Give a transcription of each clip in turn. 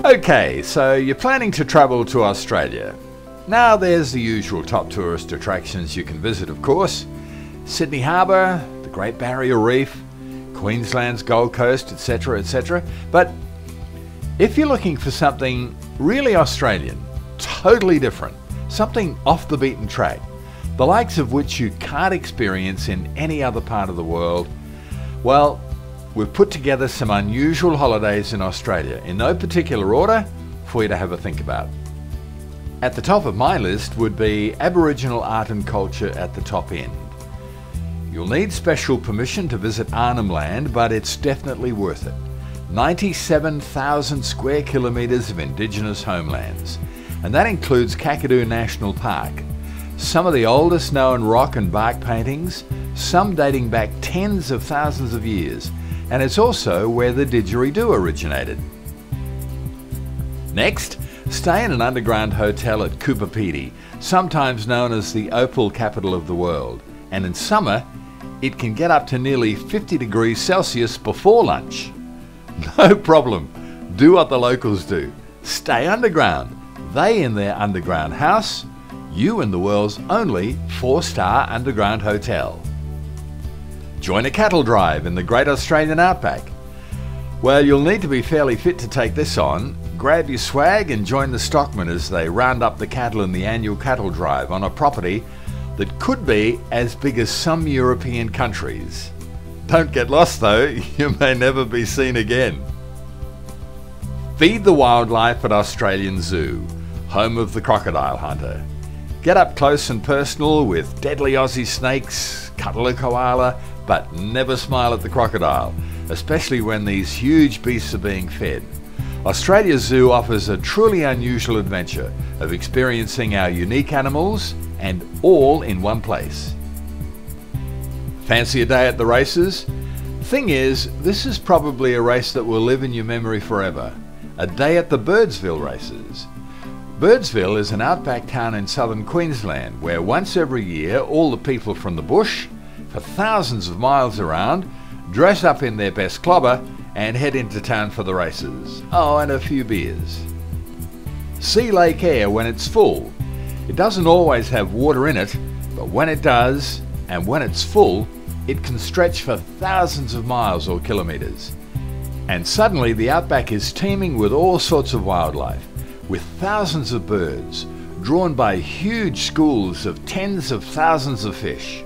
Okay, so you're planning to travel to Australia. Now there's the usual top tourist attractions you can visit, of course. Sydney Harbour, the Great Barrier Reef, Queensland's Gold Coast, etc, etc. But if you're looking for something really Australian, totally different, something off the beaten track, the likes of which you can't experience in any other part of the world, well, we've put together some unusual holidays in Australia, in no particular order, for you to have a think about. At the top of my list would be Aboriginal Art and Culture at the top end. You'll need special permission to visit Arnhem Land, but it's definitely worth it. 97,000 square kilometres of Indigenous homelands, and that includes Kakadu National Park. Some of the oldest known rock and bark paintings, some dating back tens of thousands of years, and it's also where the didgeridoo originated. Next, stay in an underground hotel at Coober Pedy, sometimes known as the opal capital of the world, and in summer it can get up to nearly 50 degrees Celsius before lunch. No problem, do what the locals do, stay underground. They in their underground house, you in the world's only 4-star underground hotel. Join a cattle drive in the Great Australian Outback. Well, you'll need to be fairly fit to take this on. Grab your swag and join the stockmen as they round up the cattle in the annual cattle drive on a property that could be as big as some European countries. Don't get lost though, you may never be seen again. Feed the wildlife at Australian Zoo, home of the crocodile hunter. Get up close and personal with deadly Aussie snakes, cuddle a koala, but never smile at the crocodile, especially when these huge beasts are being fed. Australia Zoo offers a truly unusual adventure of experiencing our unique animals, and all in one place. Fancy a day at the races? Thing is, this is probably a race that will live in your memory forever. A day at the Birdsville Races. Birdsville is an outback town in southern Queensland where once every year all the people from the bush, for thousands of miles around, dress up in their best clobber and head into town for the races. Oh, and a few beers. See Lake Eyre when it's full. It doesn't always have water in it, but when it does, and when it's full, it can stretch for thousands of miles or kilometres. And suddenly the outback is teeming with all sorts of wildlife, with thousands of birds, drawn by huge schools of tens of thousands of fish.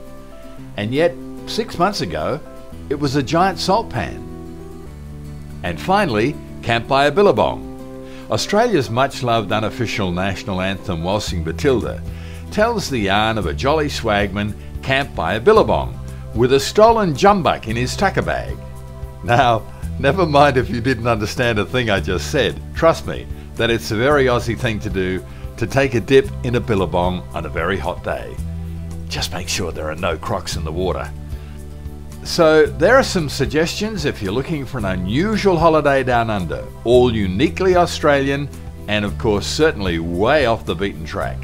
And yet, 6 months ago, it was a giant salt pan. And finally, Camp by a Billabong. Australia's much-loved unofficial national anthem, Waltzing Matilda, tells the yarn of a jolly swagman camped by a billabong with a stolen jumbuck in his tucker bag. Now, never mind if you didn't understand a thing I just said. Trust me, that it's a very Aussie thing to do, to take a dip in a billabong on a very hot day. Just make sure there are no crocs in the water. So there are some suggestions if you're looking for an unusual holiday down under, all uniquely Australian and of course certainly way off the beaten track.